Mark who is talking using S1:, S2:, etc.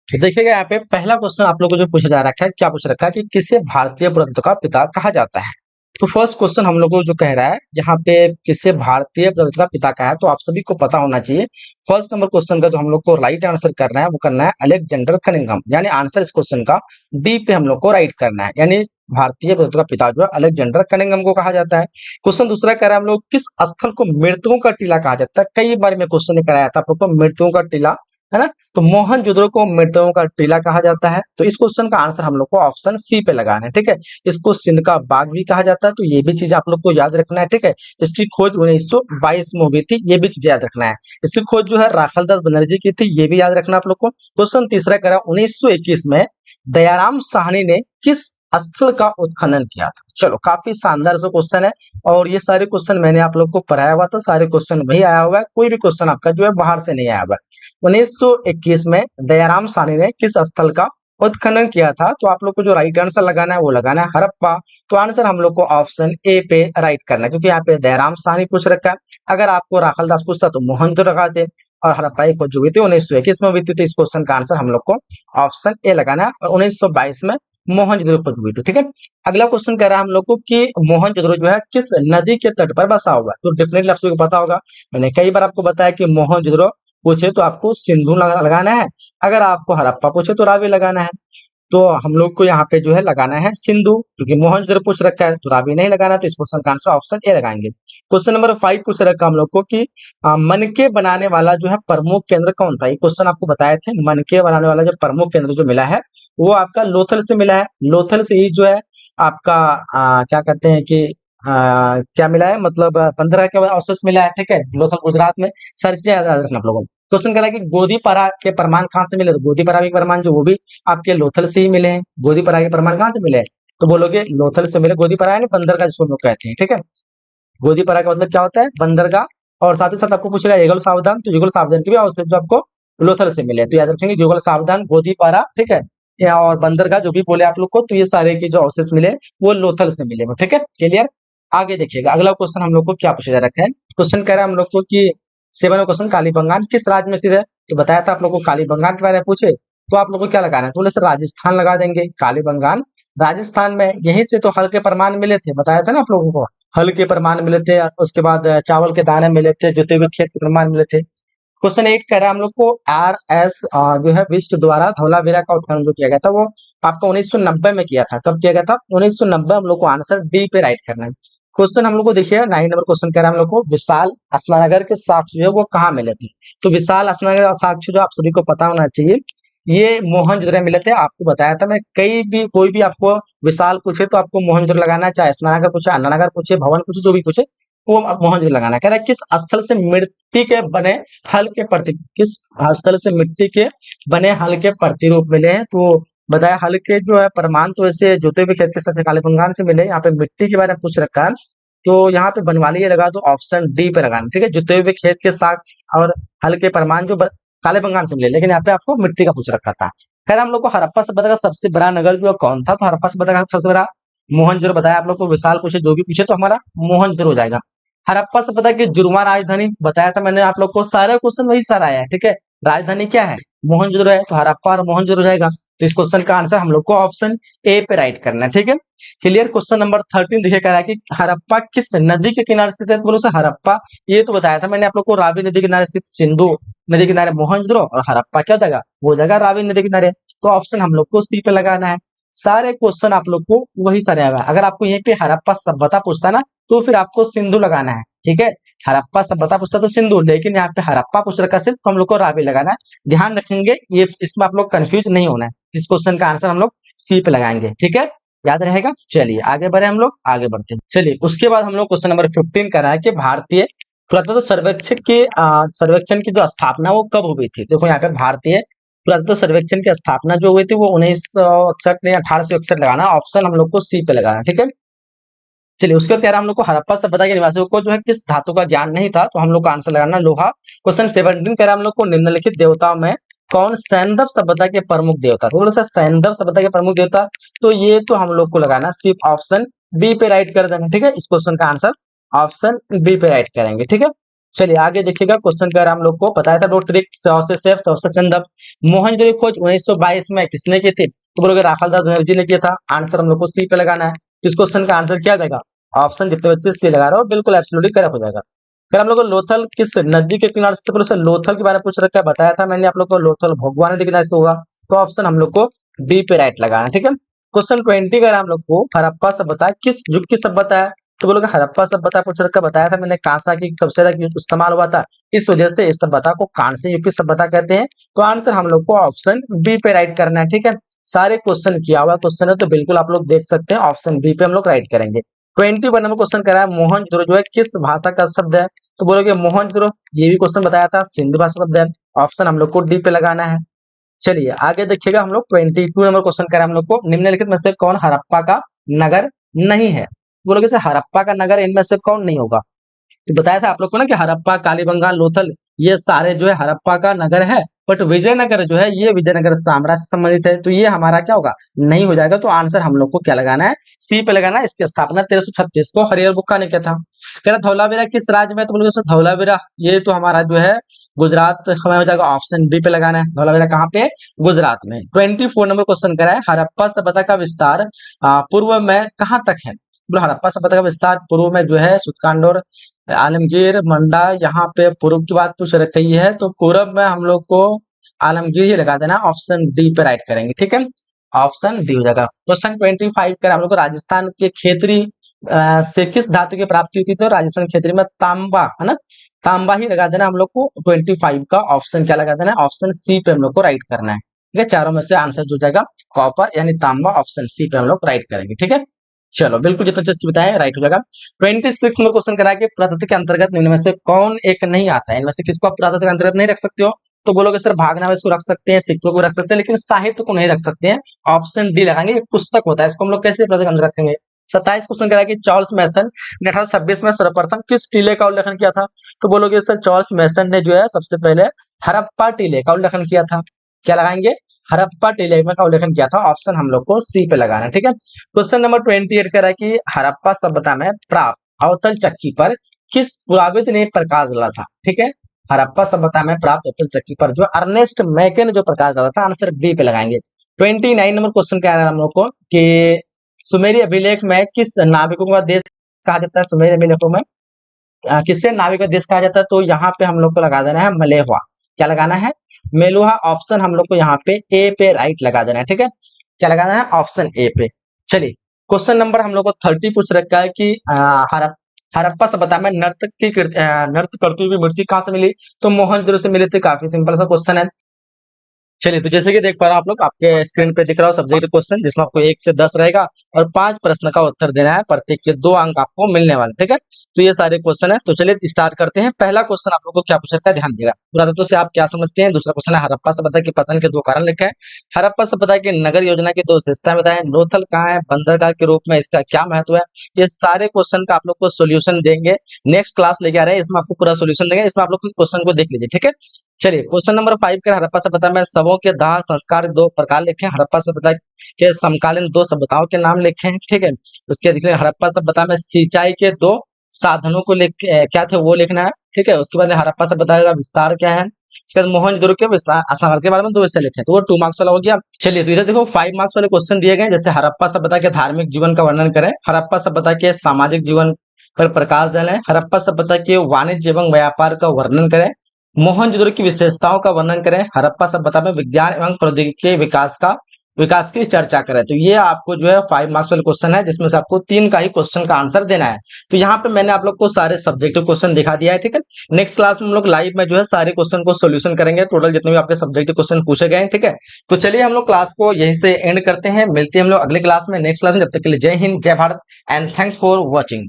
S1: तो देखिएगा यहाँ पे पहला क्वेश्चन आप लोगों को जो पूछा जा रखा है, क्या पूछ रखा है कि किसे भारतीय पुरातत्व का पिता कहा जाता है। तो फर्स्ट क्वेश्चन हम लोग को जो कह रहा है, जहाँ पे किसे भारतीय पुरातत्व का पिता कहा है, तो आप सभी को पता होना चाहिए। फर्स्ट नंबर क्वेश्चन का जो हम लोग को राइट आंसर करना है वो करना है अलेक्जेंडर कनिंघम, यानी आंसर इस क्वेश्चन का डी पे हम लोग को राइट करना है, यानी भारतीय पुरातत्व का पिता जो है अलेक्जेंडर कनिंघम को कहा जाता है। क्वेश्चन दूसरा कह रहा है हम लोग किस स्थल को मृतकों का टीला कहा जाता है। कई बार में क्वेश्चन ने कराया था आप लोग को मृतकों का टीला, है ना। तो मोहनजोदड़ो को मृतकों का टीला कहा जाता है। तो इस क्वेश्चन का आंसर हम लोग को ऑप्शन सी पे लगाना है, ठीक है। इसको सिंध का बाग भी कहा जाता है, तो ये भी चीज आप लोग को याद रखना है, ठीक है। इसकी खोज 1922 में हुई थी, ये भी चीज याद रखना है। इसकी खोज जो है राखालदास बनर्जी की थी, ये भी याद रखना आप लोग को। क्वेश्चन तीसरा करा 1921 में दयाराम साहनी ने किस स्थल का उत्खनन किया था। चलो काफी शानदार से क्वेश्चन है, और ये सारे क्वेश्चन मैंने आप लोग को पढ़ाया हुआ था, सारे क्वेश्चन वही आया हुआ है, कोई भी क्वेश्चन आपका जो है बाहर से नहीं आया हुआ है। 1921 में दयाराम साहनी ने किस स्थल का उत्खनन किया था। तो आप लोग को जो राइट आंसर लगाना है वो लगाना है हड़प्पा। तो आंसर हम लोग को ऑप्शन ए पे राइट करना है, क्योंकि यहाँ पे दयाराम साहनी पूछ रखा है। अगर आपको राखालदास पूछता तो मोहनजोदड़ो लगाते, और हड़प्पा की खोज जो हुई थी 1921 में हुई थी। तो इस क्वेश्चन का आंसर हम लोग को ऑप्शन ए लगाना है, और 1922 में मोहनजोदड़ो खोज हुई थी, ठीक है। अगला क्वेश्चन कह रहा है हम लोग को कि मोहनजोदड़ो जो है किस नदी के तट पर बसा हुआ है। तो डेफिनेटली आप सभी को पता होगा, मैंने कई बार आपको बताया कि मोहनजोदड़ो पूछे तो आपको सिंधु लगाना है, अगर आपको हड़प्पा पूछे तो रावी लगाना है। तो हम लोग को यहाँ पे जो है लगाना है सिंधु, क्योंकि मोहनजोदड़ो पूछ रखा है तो रावी नहीं लगाना, तो इस क्वेश्चन का आंसर ऑप्शन ए लगाएंगे। क्वेश्चन नंबर 5 पूछ रखा हम लोग को कि मनके बनाने वाला जो है प्रमुख केंद्र कौन था। ये क्वेश्चन आपको बताए थे, मनके बनाने वाला जो प्रमुख केंद्र जो मिला है वो आपका लोथल से मिला है। लोथल से ही जो है आपका क्या कहते हैं कि क्या मिला है, मतलब 15 के अवशेष मिला है, ठीक है। लोथल गुजरात में। सारी चीजें याद रखना आप लोगों को। क्वेश्चन कह रहा है कि गोदीपारा के प्रमाण कहाँ से मिले। तो गोदीपारा के प्रमाण जो वो भी आपके लोथल से ही मिले हैं। गोदीपारा के प्रमाण कहाँ से मिले, तो बोलोगे लोथल से मिले। गोदीपारा यानी बंदरगाह जिसको हम लोग कहते हैं, ठीक है। गोदीपारा का मतलब क्या होता है, बंदरगाह। और साथ ही साथ आपको पूछेगा युगल सावधान, तो युगल सावधान के भी अवशेष जो आपको लोथल से मिले, तो याद रखेंगे युगल सावधान, गोदीपारा, ठीक है। और बंदरगाह जो भी बोले आप लोग को, तो ये सारे के जो अवशेष मिले वो लोथल से मिले, ठीक है। क्लियर। आगे देखिएगा अगला क्वेश्चन हम लोग को क्या पूछा जा रखा है। क्वेश्चन कह रहा है हम लोग को कि 7वां क्वेश्चन कालीबंगान किस राज्य में स्थित है। तो बताया था आप लोग को कालीबंगान के बारे में पूछे तो आप लोग को क्या लगाना है, तो बोले सर राजस्थान लगा देंगे। कालीबंगान राजस्थान में, यहीं से तो हल्के प्रमाण मिले थे, बताया था ना आप लोगों को। हल के प्रमाण मिले थे, उसके बाद चावल के दाने मिले थे, जोते हुए खेत के प्रमाण मिले थे। क्वेश्चन 8 कह रहा है हम लोग को RS जो है विष्ट द्वारा धौलावीरा का उत्खनन जो किया गया था वो आपका 1990 में किया था। कब किया गया था, 1990। हम लोग को आंसर डी पे राइट करना है। क्वेश्चन हम लोग को देखिए 9 नंबर क्वेश्चन कह रहा है हम लोग को विशाल स्नानागार के साक्ष्य जो है वो कहाँ मिले थे। तो विशाल स्नानागार साक्ष्य जो आप सभी को पता होना चाहिए, ये मोहनजोदड़ो में मिले थे। आपको बताया था मैं, कई भी कोई भी आपको विशाल पूछे तो आपको मोहनजोदड़ो लगाना है, चाहे स्नानागार पूछे, अन्नागार पूछे, भवन पूछे, जो भी पूछे वो आप मोहनजोदड़ो लगाना है। कह रहा है किस स्थल से मिट्टी के बने हल के प्रति, किस स्थल से मिट्टी के बने हल के प्रतिरूप मिले हैं। तो बताया हल के जो है प्रमाण तो ऐसे जोते हुए खेत के सबसे कालीबंगान से मिले। यहाँ पे मिट्टी के बारे में पूछ रखा है, तो यहाँ पे बनवाली ये लगा दो, ऑप्शन डी पे लगाना, ठीक है। जोते हुए खेत के साथ और हल के प्रमाण जो कालीबंगान से मिले, लेकिन यहाँ पे आपको मिट्टी का पूछ रखा था। खैर हम लोग को हड़प्पा सभ्यता का सबसे बड़ा नगर जो कौन था, तो हड़प्पा सभ्यता का सबसे बड़ा मोहनजोदड़ो बताया आप लोग को। विशाल पूछे, जो भी पूछे तो हमारा मोहनजोदड़ो हो जाएगा। हड़प्पा सभ्यता की जुर्मा राजधानी बताया था मैंने आप लोग को, सारे क्वेश्चन वही सारा आया है, ठीक है। राजधानी क्या है, मोहनजोदड़ो है, तो हड़प्पा और मोहनजोदड़ो जाएगा। तो इस क्वेश्चन का आंसर हम लोग को ऑप्शन ए पे राइट करना है, ठीक है। क्लियर। क्वेश्चन नंबर 13 देखिए कह रहा है कि हड़प्पा किस नदी के किनारे स्थित है। तो बोलो सर हड़प्पा, ये तो बताया था मैंने आप लोग को, रावी नदी के किनारे स्थित, सिंधु नदी के किनारे मोहनजोदड़ो, और हड़प्पा क्या जगह, वो जगह रावी नदी के किनारे। तो ऑप्शन हम लोग को सी पे लगाना है। सारे क्वेश्चन आप लोग को वही सारे आएगा। अगर आपको यहीं पे हड़प्पा सभ्यता पूछता ना तो फिर आपको सिंधु लगाना है, ठीक है। हड़प्पा सभ्यता पूछता तो सिंधु, लेकिन यहाँ पे हड़प्पा पूछ रखा सिर्फ, तो हम लोग को रावी लगाना है। ध्यान रखेंगे ये, इसमें आप लोग कंफ्यूज नहीं होना है। इस क्वेश्चन का आंसर हम लोग सी पे लगाएंगे, ठीक है, याद रहेगा। चलिए आगे बढ़े, हम लोग आगे बढ़ते हैं। चलिए उसके बाद हम लोग क्वेश्चन नंबर 15 कर रहा है कि भारतीय पुरातत्व सर्वेक्षण की जो स्थापना वो कब हुई थी। देखो यहाँ पे भारतीय पुरातत्व सर्वेक्षण की स्थापना जो हुई थी वो 1961 या 1861 लगाना, ऑप्शन हम लोग को सी पे लगाना, ठीक है। चलिए उसके बाद कह रहा है हम लोग को हड़प्पा सभ्यता के निवासियों को जो है किस धातु का ज्ञान नहीं था, तो हम लोग का आंसर लगाना लोहा। क्वेश्चन 17 कह रहा है हम लोग को निम्नलिखित देवताओं में कौन सैंधव सभ्यता के प्रमुख देवता। तो बोलो सर सैंधव सभ्यता के प्रमुख देवता, तो ये तो हम लोग को लगाना सिर्फ ऑप्शन बी पे राइट कर देना, ठीक है। इस क्वेश्चन का आंसर ऑप्शन बी पे राइट करेंगे, ठीक है। चलिए आगे देखिएगा, क्वेश्चन का हम लोग को बताया था दो ट्रिक से सेफ से संदर्भ। मोहनजोदड़ो की खोज 1922 में किसने की थी? तो बोलोगे राखाल दास बनर्जी ने किया था। आंसर हम लोग को सी पे लगाना है। तो इस क्वेश्चन का आंसर क्या देगा? ऑप्शन जितने बच्चे सी लगा रहे हो बिल्कुल एब्सोल्युटली करेक्ट हो जाएगा। फिर हम लोग को लोथल किस नदी के किनारे स्थित है? बोलो लोथल के बारे में पूछ रखा है, बताया था मैंने आप लोग को, लोथल भगवा नदी के किनारे स्थित होगा। तो ऑप्शन हम लोग को डी पे राइट लगाना है, ठीक है। क्वेश्चन 20 का हम लोग को हड़प्पा सभ्यता किस युग की सभ्यता है? तो बोलोगे हड़प्पा सभ्यता पूछ रखा, बताया था मैंने कांसा की सबसे ज्यादा इस्तेमाल हुआ था, इस वजह से इस सभ्यता को कांस्य युग की सभ्यता कहते हैं। तो आंसर हम लोग को ऑप्शन बी पे राइट करना है, ठीक है। सारे क्वेश्चन किया हुआ क्वेश्चन है तो बिल्कुल आप लोग देख सकते हैं, ऑप्शन बी पे हम लोग राइट करेंगे। 21 नंबर क्वेश्चन करा है मोहनजोदड़ो जो है किस भाषा का शब्द है? तो बोलोगे मोहनजोदड़ो, ये भी क्वेश्चन बताया था, सिंधु भाषा शब्द है। ऑप्शन हम लोग को डी पे लगाना है। चलिए आगे देखिएगा, हम लोग 22 नंबर क्वेश्चन करें हम लोग को, निम्नलिखित में से कौन हड़प्पा का नगर नहीं है? तो बोलोगे सर हड़प्पा का नगर इनमें से कौन नहीं होगा? तो बताया था आप लोग को ना कि हड़प्पा, कालीबंगान, लोथल ये सारे जो है हड़प्पा का नगर है, बट विजयनगर जो है ये विजयनगर साम्राज्य से संबंधित है, तो ये हमारा क्या होगा? नहीं हो जाएगा। तो आंसर हम लोग को क्या लगाना है? सी पे लगाना है। इसकी स्थापना 1336 को हरिहर बुक्का ने किया था। कह रहा धौलावीरा किस राज्य में? तो बोलोगे सर धौलावीरा ये तो हमारा जो है गुजरात, हमें हो जाएगा ऑप्शन बी पे लगाना है। धौलावीरा कहाँ पे? गुजरात में। 24 नंबर क्वेश्चन करा है हड़प्पा सभ्यता का विस्तार पूर्व में कहाँ तक है? बोलो हड़प्पा सभ्यता का विस्तार पूर्व में जो है सुतकांडोर, आलमगीर, मंडा, यहाँ पे पूर्व की बात पूछ रखी है, तो पूर्व में हम लोग को आलमगीर ही लगा देना, ऑप्शन डी पे राइट करेंगे, ठीक है। ऑप्शन डी हो जाएगा। क्वेश्चन 25 का हम लोग को राजस्थान के खेतरी से किस धातु की प्राप्ति होती थी? तो राजस्थान खेतरी में तांबा, है ना, तांबा ही लगा देना हम लोग को। 25 का ऑप्शन क्या लगा देना? ऑप्शन सी पे हम लोग को राइट करना है, ठीक है। चारों में से आंसर जो जाएगा कॉपर यानी तांबा, ऑप्शन सी पे हम लोग राइट करेंगे, ठीक है। चलो बिल्कुल जितना जैसे बताया राइट हो जाएगा। 26 नंबर क्वेश्चन करा के प्रकृति के अंतर्गत निम्न में से कौन एक नहीं आता है? इनमें से किसको आप प्रकृति के अंतर्गत नहीं रख सकते हो? तो बोलोगे सर भागना इसको रख सकते हैं, सिक्कों को रख सकते हैं, लेकिन साहित्य को नहीं रख सकते हैं। ऑप्शन डी लगाएंगे, एक पुस्तक होता है, इसको हम लोग कैसे प्रकृति के अंदर रखेंगे? 27 क्वेश्चन करा कि चार्ल्स मैसन ने 1826 में सर्वप्रथम किस टीले का उल्लेखन किया था? तो बोलोगे सर चार्ल्स मैसन ने जो है सबसे पहले हड़प्पा टीले का उल्लेखन किया था। क्या लगाएंगे? हड़प्पा टीले का उल्लेखन किया था। ऑप्शन हम लोग को सी पे लगाना है, ठीक है। क्वेश्चन नंबर 28 कह रहा है कि हड़प्पा सभ्यता में प्राप्त अवतल चक्की पर किस पुराविद ने प्रकाश डाला था? ठीक है, हड़प्पा सभ्यता में प्राप्त अवतल चक्की पर जो अर्नेस्ट मैके ने जो प्रकाश डाला था, आंसर बी पे लगाएंगे। 29 नंबर क्वेश्चन क्या है हम लोग को कि सुमेरी अभिलेख में किस नाविकों का देश कहा जाता है? सुमेरी अभिलेखों में किससे नाविक का देश कहा जाता है? तो यहाँ पे हम लोग को लगा देना है मलेहुआ। क्या लगाना है? मेलुहा। ऑप्शन हम लोग को यहाँ पे ए पे राइट लगा देना है, ठीक है। क्या लगाना है? ऑप्शन ए पे। चलिए क्वेश्चन नंबर हम लोग को 30 पूछ रखा है कि हड़प्पा सभ्यता में नर्तक करती हुई मूर्ति कहाँ से मिली? तो मोहनजोदड़ो से मिली थी। काफी सिंपल सा क्वेश्चन है। चलिए तो जैसे कि देख पा रहे हो आप लोग, आपके स्क्रीन पे दिख रहा हो सब्जेक्ट क्वेश्चन, जिसमें आपको 1 से 10 रहेगा और 5 प्रश्न का उत्तर देना है, प्रत्येक के 2 अंक आपको मिलने वाले, ठीक है। तो ये सारे क्वेश्चन है। तो चलिए स्टार्ट करते हैं। पहला क्वेश्चन आप लोग को क्या पूछ सकता है, ध्यान दीजिएगा। पुरातत्व से आप क्या समझते हैं? दूसरा क्वेश्चन है हड़प्पा सभ्यता के पतन के 2 कारण लिखे हैं। हड़प्पा सभ्यता की नगर योजना की 2 विशेषताएं बताएं। लोथल कहाँ है? बंदरगाह के रूप में इसका क्या महत्व है? ये सारे क्वेश्चन का आप लोग को सोल्यूशन देंगे, नेक्स्ट क्लास लेके आ रहे हैं, इसमें आपको पूरा सोल्यूशन देंगे। इसमें आप लोग क्वेश्चन को देख लीजिए, ठीक है। चलिए क्वेश्चन नंबर 5 का हड़प्पा सभ्यता में शवों के दाह संस्कार 2 प्रकार लिखे हैं। हड़प्पा सभ्यता के समकालीन 2 सभ्यताओं के नाम लिखे हैं, ठीक है। उसके देखिए हड़प्पा सभ्यता में सिंचाई के 2 साधनों को क्या थे वो लिखना है, ठीक है। उसके बाद हड़प्पा सभ्यता का विस्तार क्या है। उसके बाद मोहनजोदड़ो के विस्तार असंवर्ग के बारे में 2 विषय लिखे, तो वो 2 मार्क्स वाला हो गया। चलिए तो इधर देखो 5 मार्क्स वाले क्वेश्चन दिए गए, जैसे हड़प्पा सभ्यता के धार्मिक जीवन का वर्णन करें, हड़प्पा सभ्यता के सामाजिक जीवन पर प्रकाश डालें, हड़प्पा सभ्यता के वाणिज्य एवं व्यापार का वर्णन करें, मोहनजोदड़ो की विशेषताओं का वर्णन करें, हड़प्पा सभ्यता में विज्ञान एवं प्रौद्योगिकी के विकास की चर्चा करें। तो ये आपको जो है 5 मार्क्स वाले क्वेश्चन है, जिसमें से आपको 3 का ही क्वेश्चन का आंसर देना है। तो यहाँ पे मैंने आप लोग को सारे सब्जेक्टिव क्वेश्चन दिखा दिया है, ठीक है। नेक्स्ट क्लास में हम लोग लाइव में जो है सारे क्वेश्चन को सोल्यूशन करेंगे, टोटल जितने भी आपके सब्जेक्टिव क्वेश्चन पूछे गए, ठीक है। तो चलिए हम लोग क्लास को यहीं से एंड करते हैं, मिलते हैं हम लोग अगले क्लास में, नेक्स्ट क्लास में। जब तक के लिए जय हिंद, जय Bharat and thanks for watching.